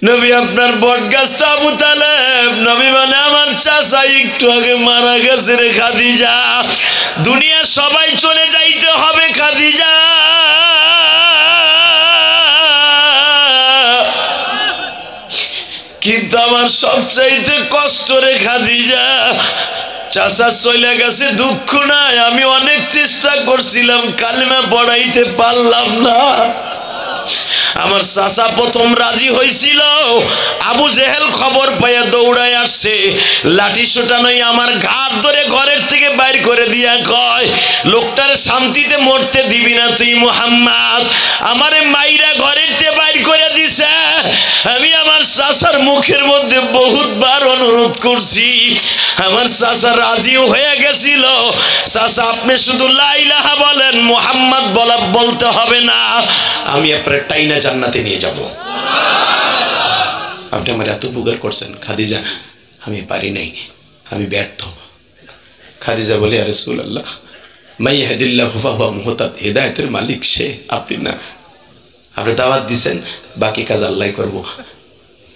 নবী আপনার বটগাছটা আবু তালেব। নবী বলে আমার চাচা একটু আগে মারা গেছে রে খাদিজা, দুনিয়া সবাই চলে যাইতে হবে খাদিজা, কিন্তু আমার সবচাইতে কষ্ট রে খাদিজা, চাচা চলে গেছে দুঃখ নাই, আমি অনেক চেষ্টা করছিলাম কালেমা পড়াইতে পারলাম না। আমার চাচা প্রথম রাজি হয়েছিল, আবু জেহেল খবর পাইয়া দৌড়ায় আসছে, লাঠি সোটা নই আমার ঘাট ধরে ঘরের থেকে বাইর করে দিয়া কয়, লোকটার শান্তিতে মরতে দিবি না তুই মুহাম্মদ, আমারে মাইরা ঘরের থেকে বাইর করে দিছে। আমি আমার চাচার মুখের মধ্যে বহুতবার অনুরোধ করছি, আমার চাচা রাজিও হয়ে গেছিল। চাচা আপনি শুধু লা ইলাহা বলেন, মুহাম্মদ বলতে হবে না, আমি আপনার টাইনা জান্নাতে নিয়ে যাব। আপনি আমার এত উপকার করছেন খাদিজা, আমি পারি নাই, আমি ব্যর্থ। খাদিজা বলে ইয়া রাসূলুল্লাহ মাই ইয়াহদিল্লাহু ফাহুয়া মুহতাদ, হেদায়েতের মালিক সে, আপনি না, আপনি দাওয়াত দিবেন, বাকি কাজ আল্লাহ করব।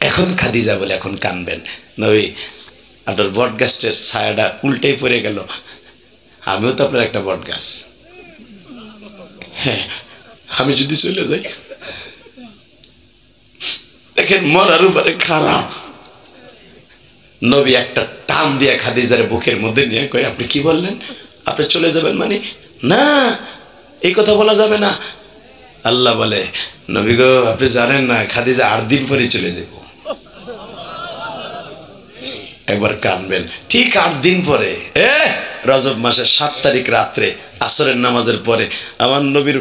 এখন খাদিজা বলে এখন কানবেন, নবী আপনার বট গাছের ছায়াটা উল্টেই পড়ে গেল, আমিও তো আপনার একটা বট গাছ, হ্যাঁ আমি যদি চলে যাই, দেখেন মরার উপরে খারাপ। নবী একটা টান দিয়ে খাদিজার বুকের মধ্যে নিয়ে কয় আপনি কি বললেন, আপনি চলে যাবেন মানে? না, এই কথা বলা যাবে না। আল্লাহ বলে নবী গো আপনি জানেন না খাদিজা 8 দিন পরে চলে যাব। একবার কানবেন, ঠিক 8 দিন পরে, রজব মাসের 7 তারিখ রাত্রে আসরের নামাজের পরে আমার নবীর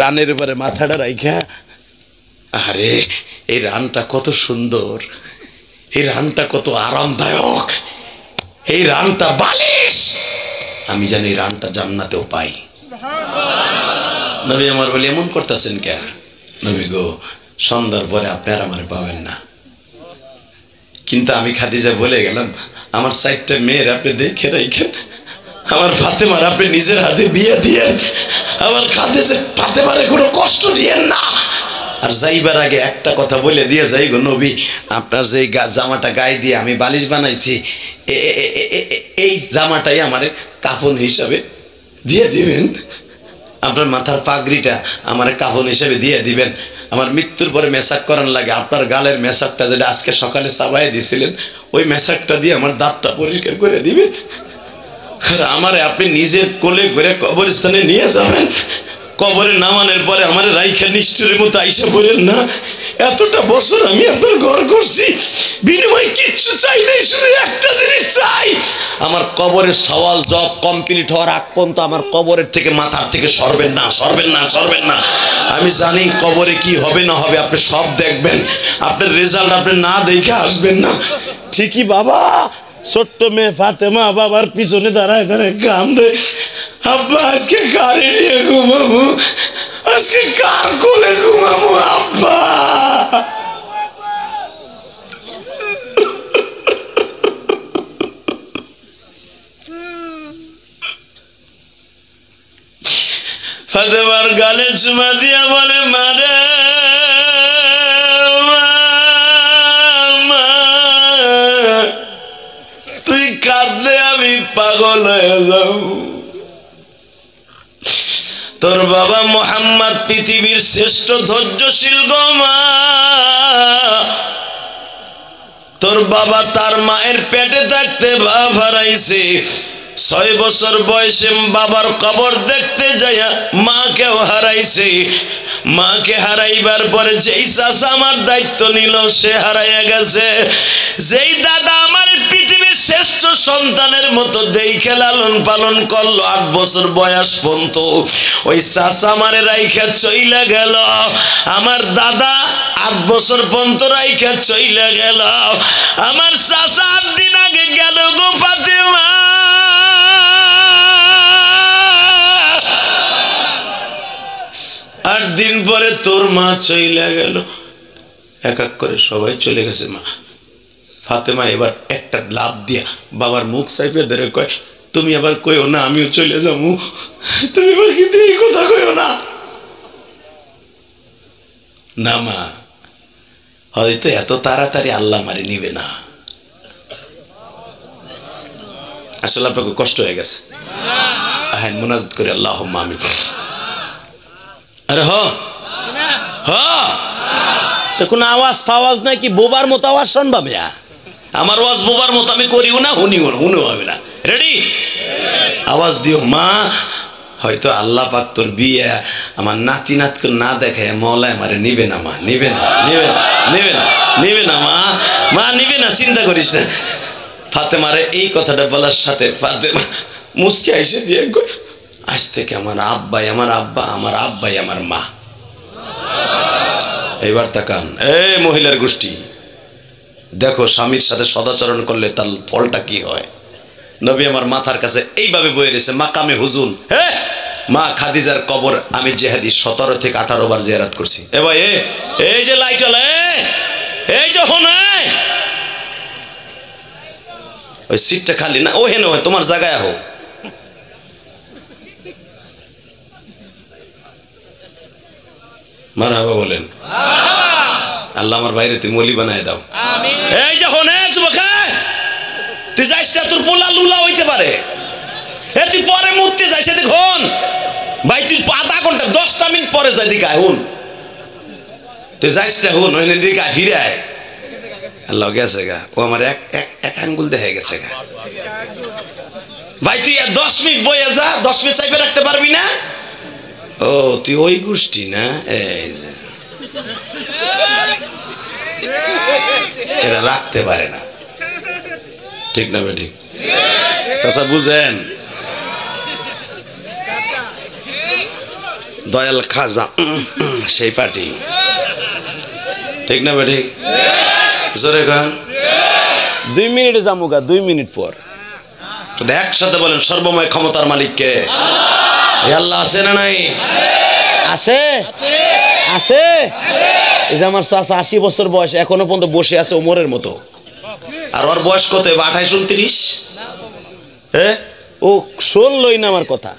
রানের উপরে মাথাটা রাইখা, আরে এই রানটা কত সুন্দর, এই রানটা কত আরামদায়ক, এই রানটা বালিশ, আমি জানি এই রানটা জান্নাতেও পাই। নবী আমার বলে এমন করতেছেন কেন? নবী গো সন্ধ্যার পরে আপনি আর আমারে পাবেন না, কিন্তু আমি খাদিজা বলে গেলাম আমার 4টা মেয়ের আপনি দেখে রাখেন, আমার ফাতেমার আপনি নিজের হাতে বিয়ে দিয়েন, আমার খাদিজা ফাতেমারে কোনো কষ্ট দিয়েন না। আর যাইবার আগে একটা কথা বলে দিয়ে যাই গো নবী, আপনার যে জামাটা গায়ে দিয়ে আমি বালিশ বানাইছি, এই জামাটাই আমার কাফন হিসাবে দিয়ে দিবেন, আপনার মাথার পাগড়িটা আমার কাফন হিসাবে দিয়ে দিবেন, আমার মৃত্যুর পরে মেসাক করার লাগে আপনার গালের মেসাকটা যেটা আজকে সকালে চাবাই দিছিলেন, ওই মেসাকটা দিয়ে আমার দাঁতটা পরিষ্কার করে দিবেন, আর আমারে আপনি নিজের কোলে করে কবরস্থানে নিয়ে যাবেন, কবরে নামানোর পরে আমার রাইখা নিষ্ঠুরের মতো আইসা পড়েন না। এতটা বছর আমি আপনার ঘর করছি, বিনিময় কিচ্ছু চাই নাই, শুধু একটা জিনিস চাই, আমার কবরের সওয়াল জব কমপ্লিট হওয়ার আগ পর্যন্ত আমার কবরের থেকে মাথার থেকে সরবেন না, সরবেন না, সরবেন না। আমি জানি কবরে কি হবে না হবে আপনি সব দেখবেন, আপনার রেজাল্ট আপনি না দেখে আসবেন না। ঠিকই বাবা, ছোট্ট মেয়ে ফাতেমা বাবার পিছনে দাঁড়ায় দাঁড়ায় কান্দে, আব্বা আজকে কারে নিয়ে ঘুমাবো, আজকে কার কোলে ঘুমাবো আব্বা। ফাতেমার গালে চুমা দিয়া বলে মারে তুই কাঁদলে আমি পাগল হয়ে যাব। তোর বাবা মুহাম্মদ পৃথিবীর শ্রেষ্ঠ ধৈর্যশীল গো মা, তোর বাবা তার মায়ের পেটে থাকতে বাপ হারাইছে, 6 বছর বয়সে বাবার কবর দেখতে যাইয়া মাকেও হারাইছে, মাকে হারাইবার পরে যেই চাচা আমার দায়িত্ব নিল সে হারাইয়া গেছে, যেই দাদা আমার পৃথিবীর শ্রেষ্ঠ সন্তানের মতো দেখে লালন পালন করলো 8 বছর বয়স পর্যন্ত, ওই চাচা আমারে রাইখা চইলা গেল, আমার দাদা 8 বছর পর্যন্ত রাইখা চইলা গেল, আমার চাচা 8 দিন আগে গেল গো ফাতেমা। 8 দিন পরে তোর মা চইলা গেল, এক এক করে সবাই চলে গেছে। মা ফাতেমা এবার একটা লাভ দিয়া বাবার মুখ চাইপে ধরে কয় তুমি আবার কইও না আমিও চলে যাবো, তুমি এবার কিন্তু এই কথা কইও না। না মা, হয়তো এত তাড়াতাড়ি আল্লাহ মারি নিবে না। আসলে আপনাকে কষ্ট হয়ে গেছে, হ্যাঁ মুনাজাত করে আল্লাহুম্মা আমিন। আরে হ তো কোনো আওয়াজ ফাওয়াজ নাই কি বোবার মতো আওয়াজ শুনবা মিয়া? আমার আওয়াজ বোবার মতো আমি করিও না, হুনিও হবে না। রেডি? আওয়াজ দিও মা। হয়তো আল্লাহ পাক তোর বিয়ে আমার নাতি নাতকে না দেখে মওলায় আমারে নিবে না মা, নিবে না, নিবে না, নিবে না, নিবে না মা, মা নিবে না, চিন্তা করিস না। ফাতেমারে এই কথাটা বলার সাথে ফাতেমা মুচকে এসে দিয়ে আজ থেকে আমার আব্বাই আমার আব্বা, আমার আব্বাই আমার মা। এইবার তাকান এই মহিলার গোষ্ঠী, দেখো স্বামীর সাথে সদাচরণ করলে তার ফলটা কি হয়। নবী আমার মাথার কাছে এইভাবে বয়ে রয়েছে মাকামে হুজুন, হ্যাঁ মা খাদিজার কবর আমি জেহাদি 17 থেকে 18 বার জিয়ারত করছি। এ ভাই এই যে লাইট হলে এই যখন ওই সিটটা খালি না, ও হেন হয় তোমার জায়গায় হোক। মারহাবা বলেন। আল্লাহ আমার বাইরে তুই মলি বানায় দাও। এই যখন যুবক তুই যাইস না, তোর পোলা লুলা হইতে পারে। তুই পরে মুততে যাইস দেখুন ভাই, তুই আধা ঘন্টা 10টা মিনিট পরে যাই দিকে হুন, তুই যাইস না হুন ওই দিকে ফিরে আয়। আল্লাহ গেছে গা, ও আমার এক আঙ্গুল দেখে গেছে গা। ভাই তুই 10 মিনিট বইয়ে যা, 10 মিনিট চাইপে রাখতে পারবি না? ও তুই ওই গোষ্ঠী না, এই যে এরা রাখতে পারে না, ঠিক না বে ঠিক? চাচা বুঝেন, দয়াল খাজা সেই পার্টি, ঠিক না বে ঠিক? জোরে গান 2 মিনিটে যামুগা, 2 মিনিট পর একসাথে বলেন সর্বময় ক্ষমতার মালিক কে? আল্লাহ আছে না নাই? আছে, আছে। এই যে আমার চাচা 80 বছর বয়স, এখনো পর্যন্ত বসে আছে ওমরের মতো। আর ওর বয়স কত? 28 29। হ্যাঁ ও শুনলই না আমার কথা।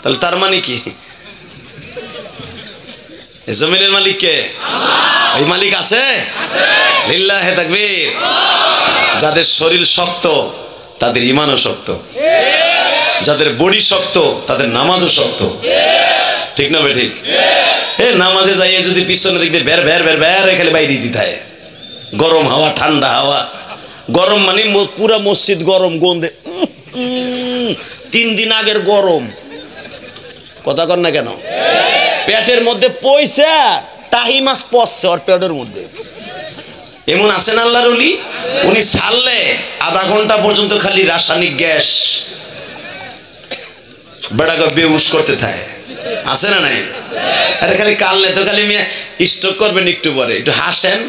তাহলে তার মানে কি? জমিনের মালিক কে? এই মালিক আছে। লিল্লাহে তাকবীর। যাদের শরীর শক্ত তাদের ঈমানও শক্ত, যাদের বডি শক্ত তাদের নামাজও শক্ত, ঠিক না ঠিক? নামাজে যাইয়ে যদি পিছনে দিক দিয়ে বের বের বের বের খালি বাইরে দিতে হয়, গরম হাওয়া ঠান্ডা হাওয়া, গরম মানে পুরা মসজিদ গরম গন্ধে, 3 দিন আগের গরম। কথা কর না কেন? পেটের মধ্যে পয়সা টাহি মাছ পচছে ওর পেটের মধ্যে। এমন আছেন আল্লাহর ওলি, উনি ছাড়লে আধা ঘন্টা পর্যন্ত খালি রাসায়নিক গ্যাস বেড়াকে বেহুশ করতে থাকে, আছে না নাই? আরে খালি কাললে তো খালি মিয়া স্ট্রোক করবেন একটু পরে, একটু হাসেন।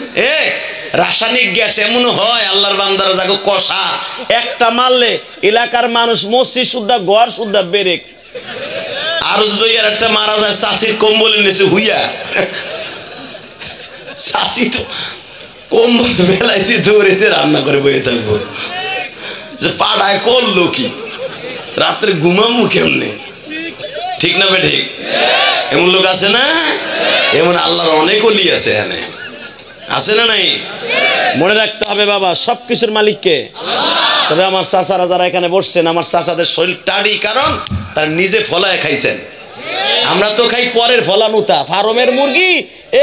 রাসায়নিক গ্যাস এমন হয় আল্লাহর বান্দারা যাকে কষা একটা মারলে এলাকার মানুষ মসজিদ সুদ্ধা ঘর সুদ্ধা বেরেক। আর যদি আর একটা মারা যায় চাষির কম্বলের নিচে হুইয়া, চাষি তো কম্বল বেলাইতে দৌড়েতে রান্না করে বয়ে থাকবো, যে পাড়ায় করলো কি, রাত্রে ঘুমামু কেমনে, ঠিক না বে ঠিক? এমন লোক আছে না? এমন আল্লাহর অনেক ওলি আছে এখানে, আছে না নাই? মনে রাখতে হবে বাবা, সবকিছুর মালিক কে? তবে আমার চাচারা যারা এখানে বসছেন, আমার চাচাদের শরীর টাড়ি, কারণ তারা নিজে ফলায় খাইছেন। আমরা তো খাই পরের ফলানুতা। ফার্মের মুরগি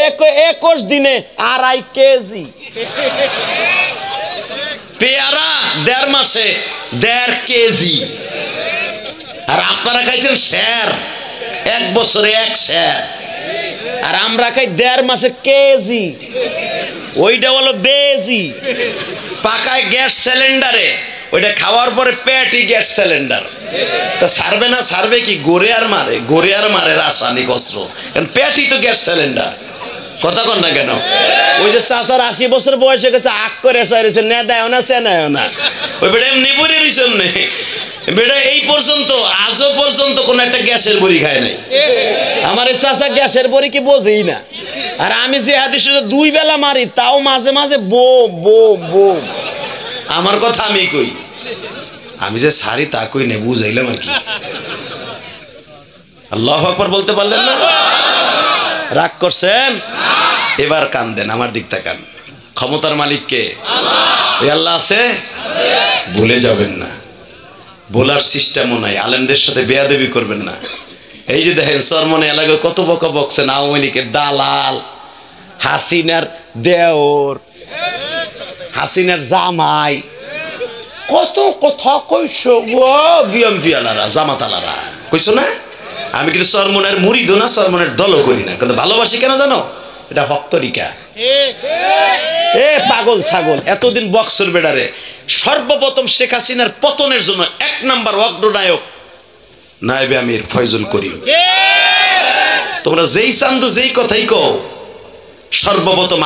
21 দিনে 2.5 কেজি, পেয়ারা 1.5 মাসে 1.5 কেজি, আর আপনারা খাইছেন শের, 1 বছরে 1 শের, আর আমরা খাই 1.5 মাসে কেজি। ওইটা হলো বেজি, পাকায় গ্যাস সিলিন্ডারে, ওইটা খাওয়ার পরে পেটই গ্যাস সিলিন্ডার। তা সারবে না, সারবে কি? গড়ে আর মারে রাসায়নিক অস্ত্র, কারণ পেটই তো গ্যাস সিলিন্ডার। কথা কন না কেন? ওই যে চাচার 80 বছর বয়সে গেছে, আগ করে সাইরেছে, না দেয় না চেনায় না, ওই বেটা এমনি পড়ে রইছেন না বেটা। এই পর্যন্ত আজও পর্যন্ত কোন একটা গ্যাসের বড়ি খায় নাই। আমার এই চাচা গ্যাসের বড়ি কি বোঝেই না। আর আমি যে হাদিস 2 বেলা মারি, তাও মাঝে মাঝে বোম বোম বোম। আমার কথা আমি কই, আমি যে সারি তা কই না, বুঝাইলাম আর কি। আল্লাহু আকবার বলতে পারলেন না? রাগ করছেন? এবার কান দেন, আমার দিক তাকান। ক্ষমতার মালিক কে? ওই আল্লাহ আছে, ভুলে যাবেন না। বলার সিস্টেমও নাই। আলেমদের সাথে বেয়াদবি করবেন না। এই যে দেখেন চরমনে এলাকায় কত বকা বকছেন আওয়ামী লীগের দালাল, হাসিনার দেওর, হাসিনার জামাই, কত কথা কইছো গো বিএমপি আলারা, জামাত আলারা, কইছো না? আমি কিন্তু চরমনের মুরিদও না, চরমনের দলও করি না, কিন্তু ভালোবাসি কেন জানো? এটা হক তরিকা। এ পাগল ছাগল, এতদিন বক্সর বেড়ারে সর্বপ্রথম শেখ হাসিনার পতনের জন্য 1 নাম্বার অগ্রনায়ক নায়েবে আমির ফয়জুল করিম। তোমরা যেই চান্দু যেই কথাই কও, সর্বপ্রথম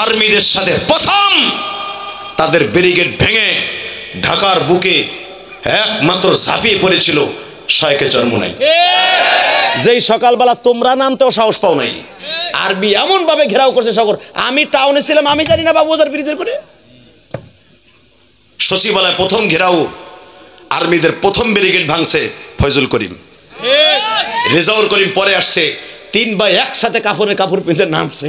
আর্মিদের সাথে প্রথম তাদের ব্যারিকেড ভেঙে ঢাকার বুকে একমাত্র ঝাঁপিয়ে পড়েছিল শয়কে চরমোনাই। যেই সকালবেলা তোমরা নামতেও সাহস পাও নাই, আর্মি এমন ভাবে ঘেরাও করছে শহর। আমি টাউনে ছিলাম, আমি জানি না বাবুবাজার ব্রিজের করে সচিবালয় প্রথম ঘেরাও, আর্মিদের প্রথম ব্যারিকেড ভাঙছে ফয়জুল করিম। রেজাউল করিম পরে আসছে, 3 ভাই একসাথে কাপড় পিঁধে নামছে।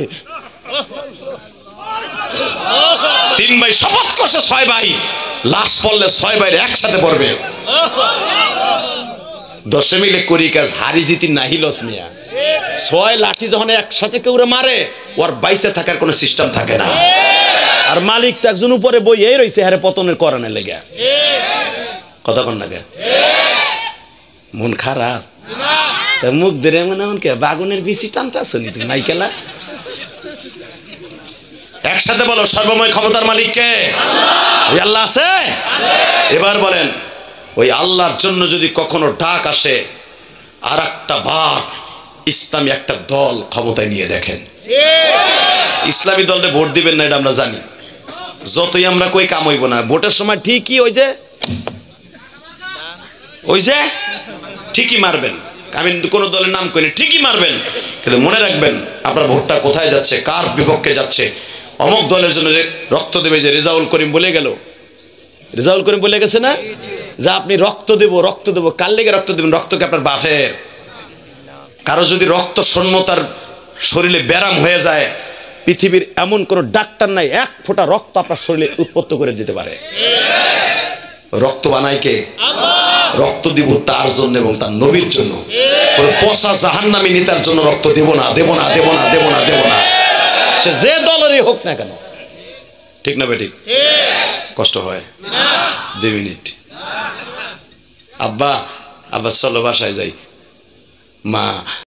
3 ভাই শপথ করছে 6 ভাই লাশ পড়লে 6 ভাই একসাথে পড়বে। 10 মিলে করি কাজ, হারি জিতি নাহি লস মিয়া। 6 লাঠি যখন একসাথে কেউ মারে, ওর বাইসে থাকার কোনো সিস্টেম থাকে না। আর মালিক তো একজন উপরে বইয়ে রয়েছে হারে পতনের করানোর লেগে। কথা কন না কে? মন খারাপ তা মুখ ধরে মনে এমন কে বাগুনের বিচি টানটা শুনি তুমি মাইকেলা। একসাথে বলো, সর্বময় ক্ষমতার মালিক কে? ওই আল্লাহ আছে। এবার বলেন, ওই আল্লাহর জন্য যদি কখনো ডাক আসে, আর একটা বার ইসলামী একটা দল ক্ষমতায় নিয়ে দেখেন। ইসলামী দলটা ভোট দিবেন না, এটা আমরা জানি। যতই আমরা কই কাম হইব না, ভোটের সময় ঠিকই ওই যে ঠিকই মারবেন। আমি কোন দলের নাম কইনি, ঠিকই মারবেন, কিন্তু মনে রাখবেন আপনার ভোটটা কোথায় যাচ্ছে, কার বিপক্ষে যাচ্ছে। অমুক দলের জন্য রক্ত দেবে, যে রেজাউল করিম বলে গেল, রেজাউল করিম বলে গেছে না যে আপনি রক্ত দেব। কার লেগে রক্ত দেবেন? রক্তকে আপনার বাফের। কারো যদি রক্ত শূন্যতার শরীরে ব্যারাম হয়ে যায়, পৃথিবীর এমন কোন ডাক্তার নাই 1 ফোঁটা রক্ত আপনার শরীরে উৎপন্ন করে দিতে পারে। রক্ত বানায় কে? রক্ত দিব তার জন্য এবং তার নবীর জন্য। পচা জাহান্নামী নেতার জন্য রক্ত দেব না। সে যে দলেরই হোক না কেন। ঠিক না বেঠিক? কষ্ট হয়? 2 মিনিট। আব্বা চলো বাসায় যাই। মা